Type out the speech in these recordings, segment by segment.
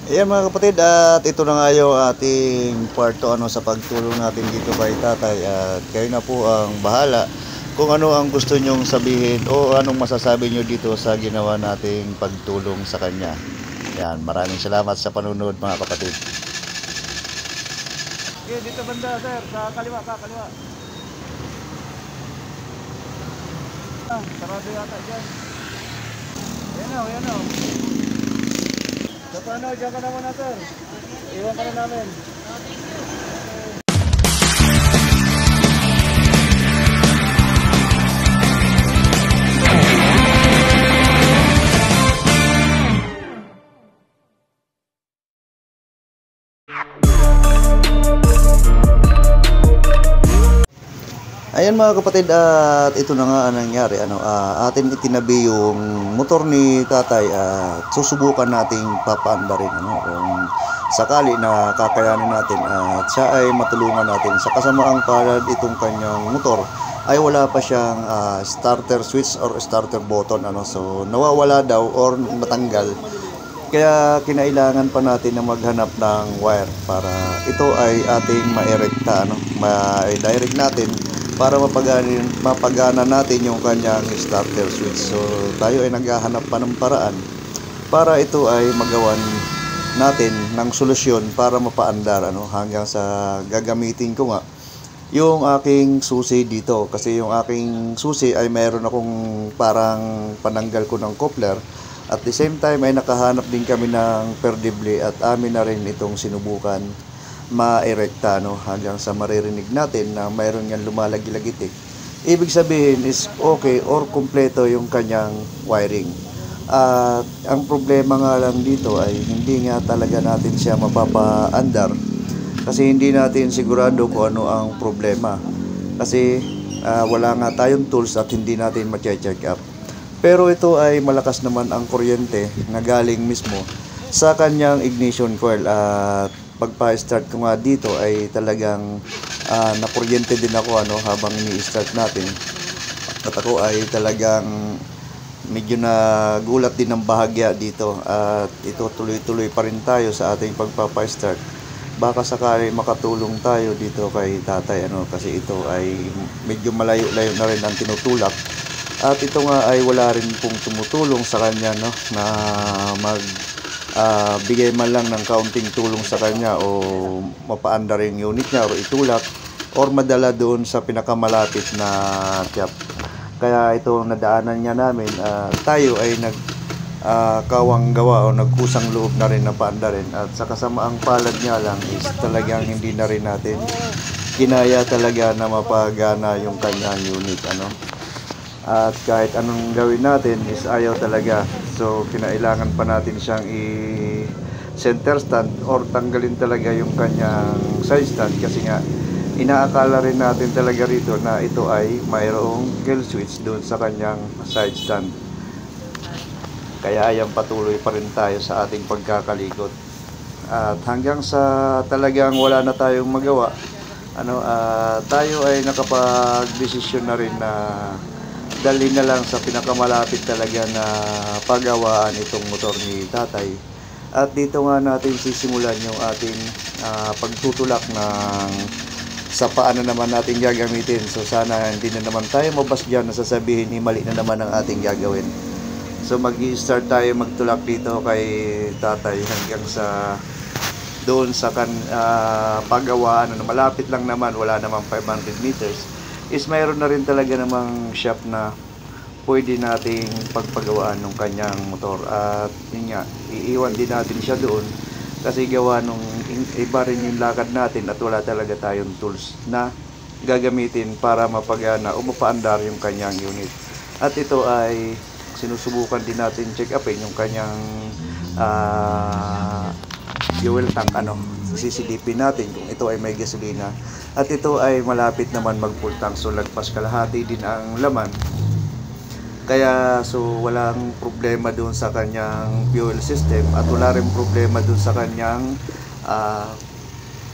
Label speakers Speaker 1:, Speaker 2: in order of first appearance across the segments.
Speaker 1: Ayan mga kapatid, at ito na nga yung ating part 2 sa pagtulong natin dito kay tatay, at kayo na po ang bahala kung ano ang gusto nyong sabihin o anong masasabi nyo dito sa ginawa nating pagtulong sa kanya. Ayan, maraming salamat sa panunod mga kapatid. Okay, dito banda sir, sa kaliwa ka, kaliwa. Sarado yata dyan. Ayan o. So paano, dyan ka na muna sir. Iwan ka na namin. Ayan mga kapatid, at ito na nga ang nangyari. Atin itinabi yung motor ni tatay at susubukan nating papaanda rin kung sakali na kakayanin natin at siya ay matulungan natin. Sa kasamaang palad, itong kanyang motor ay wala pa siyang starter switch or starter button. So nawawala daw or matanggal. Kaya kinailangan pa natin na maghanap ng wire para ito ay ating ma-erecta, ma-direct natin para mapagana natin yung kanyang starter switch. So tayo ay naghahanap pa ng paraan para ito ay magawan natin ng solusyon para mapaandar hanggang sa gagamitin ko nga yung aking susi dito, kasi yung aking susi ay mayroon akong parang pananggal ko ng coupler. At the same time ay nakahanap din kami ng perdible at amin na rin itong sinubukan ma-erecta hanggang sa maririnig natin na mayroon yan lumalagi-lagitik. Ibig sabihin is okay or kumpleto yung kanyang wiring. At ang problema nga lang dito ay hindi nga talaga natin siya mapapaandar kasi hindi natin sigurado kung ano ang problema. Kasi wala nga tayong tools at hindi natin ma-check up. Pero ito ay malakas naman ang kuryente na galing mismo sa kanyang ignition coil, at pagpa-start ko nga dito ay talagang nakuryente din ako habang ini-start natin. At ako ay talagang medyo nagulat din ng bahagya dito, at ito tuloy-tuloy pa rin tayo sa ating pagpapa-start. Baka sakali makatulong tayo dito kay tatay kasi ito ay medyo malayo-layo na rin ang tinutulak. At ito nga ay wala rin pong tumutulong sa kanya na bigay man lang ng kaunting tulong sa kanya o mapaanda rin yung unit niya o itulak or madala doon sa pinakamalapit na shop. Kaya ito nadaanan niya namin, tayo ay kawang gawa o nagkusang loob na rin na paanda rin. At sa kasamaang palad niya lang is talagang hindi na rin natin kinaya talaga na mapagana yung kanyang unit At kahit anong gawin natin is ayaw talaga. So kinailangan pa natin siyang i-center stand or tanggalin talaga yung kanyang side stand, kasi nga inaakala rin natin talaga rito na ito ay mayroong kill switch doon sa kanyang side stand. Kaya ayan, patuloy pa rin tayo sa ating pagkakalikot. At hanggang sa talagang wala na tayong magawa, tayo ay nakapag-desisyon na rin na dali na lang sa pinakamalapit talaga na paggawaan itong motor ni tatay. At dito nga natin sisimulan yung ating pagtutulak ng sa paano naman natin gagamitin. So sana hindi na naman tayo mabas dyan na sasabihin mali na naman ang ating gagawin. So mag-i-start tayo magtulak dito kay tatay hanggang sa doon sa paggawaan malapit lang naman, wala namang 500 meters. Is mayroon na rin talaga namang shop na pwede nating pagpagawaan ng kanyang motor. At yun nga, iiwan din natin siya doon kasi gawa nung iba rin yung lakad natin at wala talaga tayong tools na gagamitin para mapagana o mapaandar yung kanyang unit. At ito ay sinusubukan din natin check upin yung kanyang fuel tank sisilipin natin kung ito ay may gasolina. At ito ay malapit naman mag full tank, so lagpas kalahati din ang laman. Kaya so walang problema doon sa kanyang fuel system at wala rin problema doon sa kanyang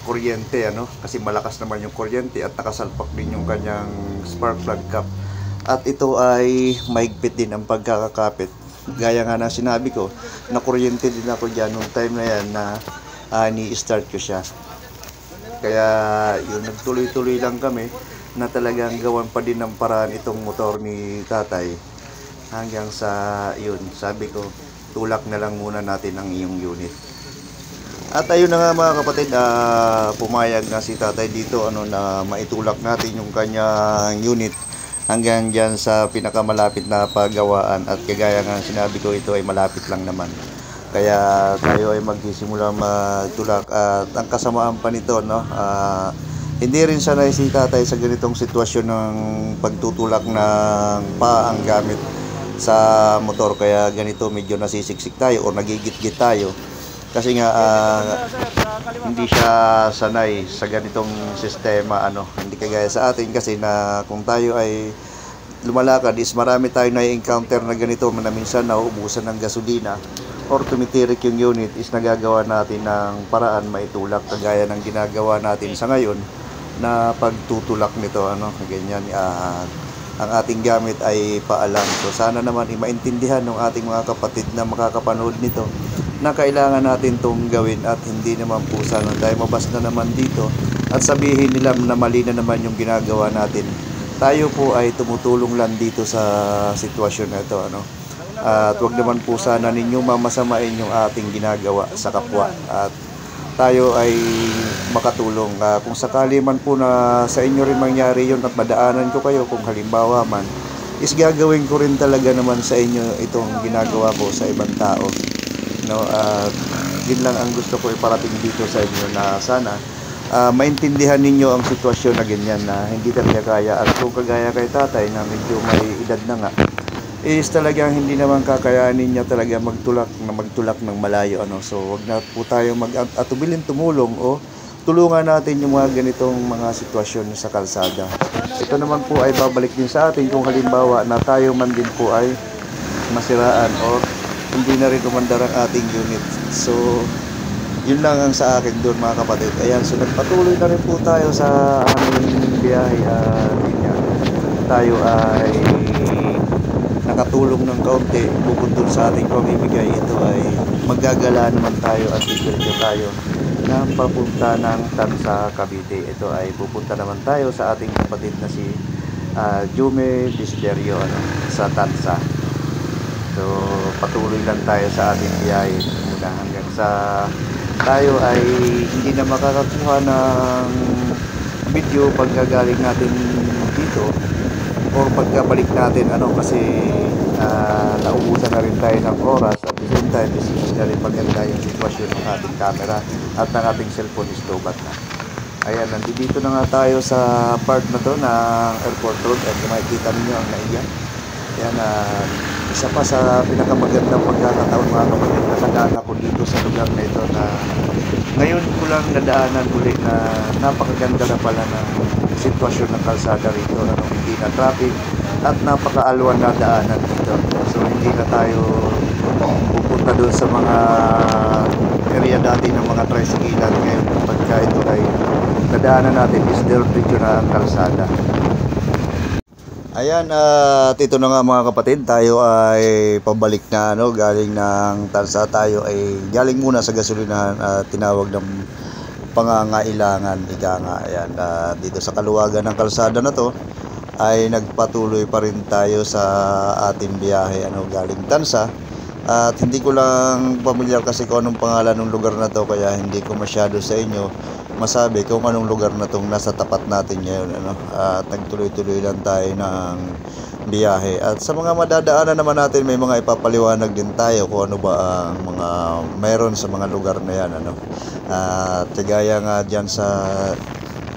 Speaker 1: kuryente kasi malakas naman yung kuryente at nakasalpak din yung kanyang spark plug cap. At ito ay mahigpit din ang pagkakakapit Gaya nga ng sinabi ko, nakuryente din ako dyan nung time na yan na ni-start ko siya. Kaya yun, nagtuloy-tuloy lang kami na talagang gawan pa din ng paraan itong motor ni tatay. Hanggang sa yun, sabi ko, tulak na lang muna natin ang iyong unit. At ayun na nga mga kapatid, pumayag na si tatay dito na maitulak natin yung kanyang unit hanggang dyan sa pinakamalapit na paggawaan. At kagaya nga sinabi ko, ito ay malapit lang naman. Kaya tayo ay magsisimula magtulak. At ang kasamaan pa nito, hindi rin sanay si tatay sa ganitong sitwasyon ng pagtutulak ng paang gamit sa motor. Kaya ganito medyo nasisiksik tayo o nagigit-git tayo. Kasi nga hindi siya sanay sa ganitong sistema, hindi kagaya sa atin kasi na kung tayo ay lumalakad is marami tayong na-encounter na ganito na minsan nauubusan ng gasolina or tumitirik yung unit is nagagawa natin ng paraan maitulak kagaya ng ginagawa natin sa ngayon na pagtutulak nito, ganyan. Ang ating gamit ay paalam. So sana naman maintindihan ng ating mga kapatid na makakapanood nito na kailangan natin itong gawin at hindi naman po sana tayo mabas na naman dito at sabihin nila na mali na naman yung ginagawa natin. Tayo po ay tumutulong lang dito sa sitwasyon na ito, at wag naman po sana ninyo mamasamain yung ating ginagawa sa kapwa at tayo ay makatulong. Kung sakali man po na sa inyo rin mangyari yun at madaanan ko kayo, kung halimbawa man is gagawin ko rin talaga naman sa inyo itong ginagawa ko sa ibang tao. Yun lang ang gusto ko iparating dito sa inyo na sana maintindihan ninyo ang sitwasyon na ganyan na hindi talaga kaya. At kung kagaya kay tatay na medyo may edad na nga is talagang hindi naman kakayanin niya talaga magtulak ng malayo, So wag na po tayo mag-atubilin tumulong o tulungan natin yung mga ganitong mga sitwasyon sa kalsada. Ito naman po ay babalik din sa atin kung halimbawa na tayo man din po ay masiraan o hindi na rin umandar ang ating unit. So yun lang ang sa akin doon mga kapatid. Ayan, so nagpatuloy na rin po tayo sa aming biyahe. Tayo ay nakatulong ng kaunti bukod dun sa ating pamimigay. Ito ay maggagala naman tayo at diretso tayo na papunta ng Tansa, Cavite. Ito ay pupunta naman tayo sa ating kapatid na si Jume Desiderio sa Tansa. So patuloy lang tayo sa ating biyahe muna hanggang sa tayo ay hindi na makakakuha ng video pagkagaling natin dito or pagkabalik natin kasi naubusan na rin tayo ng oras at the same time is hindi na rin maganda yung sitwasyon ng ating camera at ng ating cellphone is lobat na. Ayan, nandito na nga tayo sa part na to ng airport road at makikita ninyo ang naiyan. Ayan, isa pa sa pinakamagandang pagkakataon mga kapatid na nadaan ako dito sa lugar na ito na ngayon ko lang nadaanan ulit na napakaganda na pala ng sitwasyon ng kalsada rito, hindi na traffic at napakaalwan na daanan dito. So hindi na tayo pupunta doon sa mga area dati ng mga tricyclean. Ngayon pagka ito ay nadaanan natin is diretso na ang kalsada. Ayan, at ito na nga mga kapatid, tayo ay pabalik na galing ng Tansa. Tayo ay galing muna sa gasolinahan at tinawag ng pangangailangan, ika nga. Ayan, dito sa kaluwagan ng kalsada na to ay nagpatuloy pa rin tayo sa ating biyahe galing Tansa. At hindi ko lang pamilyar kasi kung anong pangalan ng lugar na to, kaya hindi ko masyado sa inyo masabi kung anong lugar na tong nasa tapat natin ngayon, at nagtuloy-tuloy lang tayo ng biyahe. At sa mga madadaanan naman natin, may mga ipapaliwanag din tayo kung ano ba ang mga mayroon sa mga lugar na yan, at kagaya nga dyan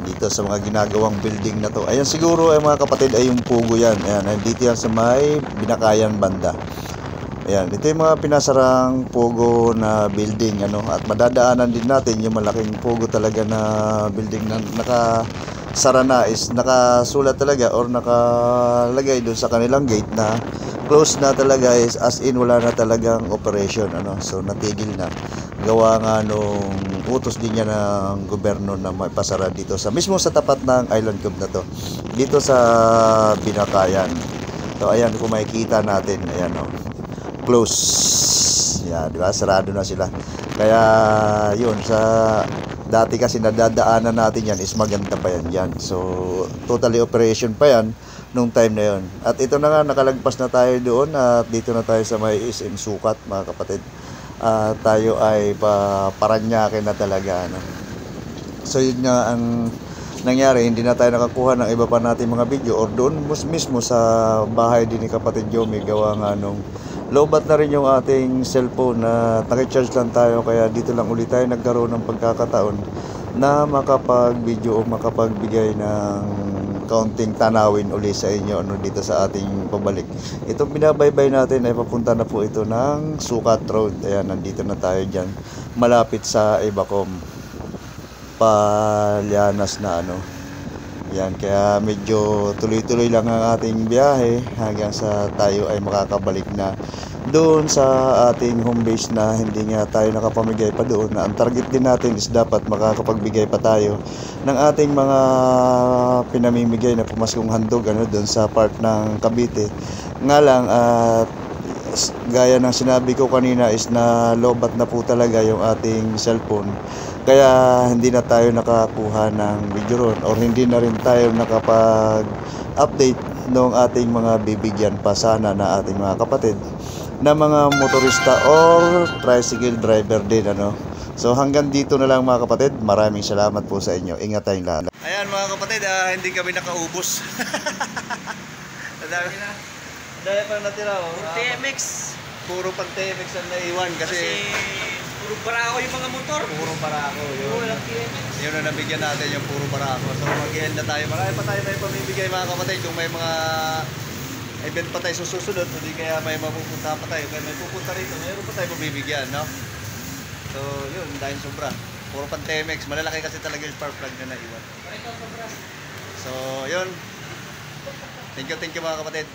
Speaker 1: dito sa mga ginagawang building na to. Ayan, siguro ay mga kapatid ay yung Pugo yan. Ayan, dito yan sa may Binakayan banda. Ayan, ito yung mga pinasarang Pogo na building, at madadaanan din natin yung malaking Pogo talaga na building na nakasara na, is nakasulat talaga or nakalagay doon sa kanilang gate na close na talaga, is as in wala na talagang operation, so natigil na. Gawa nga nung utos din niya ng gobyerno na maipasara dito sa mismo sa tapat ng Island Cove na to, dito sa Binakayan. So ayan, kung makikita natin, ayan close. Yan, di ba? Sarado na sila. Kaya yun, sa dati kasi nadadaanan natin yan is maganda pa yan dyan. So totally operation pa yan nung time na yon. At ito na nga, nakalagpas na tayo doon at dito na tayo sa may SM Sukat, mga kapatid. Tayo ay Paranaque na talaga, ano. So yun nga ang nangyari, hindi na tayo nakakuha ng iba pa natin mga video or doon mismo sa bahay din ni kapatid Yomi, gawa nga nung lowbat na rin yung ating cellphone na nakicharge lang tayo, kaya dito lang ulit tayo nagkaroon ng pagkakataon na makapag-video o makapagbigay ng kaunting tanawin uli sa inyo, ano, dito sa ating pabalik. Itong binabaybay natin ay papunta na po ito ng Sukat Road. Ayan, nandito na tayo dyan, malapit sa Ibacom, Palianas na, ano. Yan, kaya medyo tuloy-tuloy lang ang ating biyahe hanggang sa tayo ay makakabalik na doon sa ating home base na hindi nga tayo nakapamigay pa doon. Na ang target din natin is dapat makakapagbigay pa tayo ng ating mga pinamimigay na pumaskong handog, ano, doon sa part ng Cavite. Nga lang, gaya ng sinabi ko kanina is na lobat na po talaga yung ating cellphone. Kaya hindi na tayo nakakuha ng video ron, or hindi na rin tayo nakapag-update ng ating mga bibigyan pa sana na ating mga kapatid na mga motorista or tricycle driver din, ano. So hanggang dito na lang, mga kapatid. Maraming salamat po sa inyo. Ingat tayong lahat. Ayan, mga kapatid, hindi kami nakaubos. Dahil pang natira,
Speaker 2: TMX.
Speaker 1: puro pang TMX ang naiwan kasi
Speaker 2: Puro barako yung mga motor.
Speaker 1: puro barako yun.
Speaker 2: Walang TMX.
Speaker 1: Yun na nabigyan natin, yung puro barako. So mag-end na tayo. Marami pa tayo pamibigay, mga kapatid. Kung may mga event pa tayo susunod, hindi kaya may mapupunta pa tayo. Kaya may pupunta rito, mayroon pa tayo mabibigyan, no? So yun, dahil sobra. Puro pang TMX. Malalaki kasi talaga yung spark plug na naiwan. So yun. Thank you mga kapatid.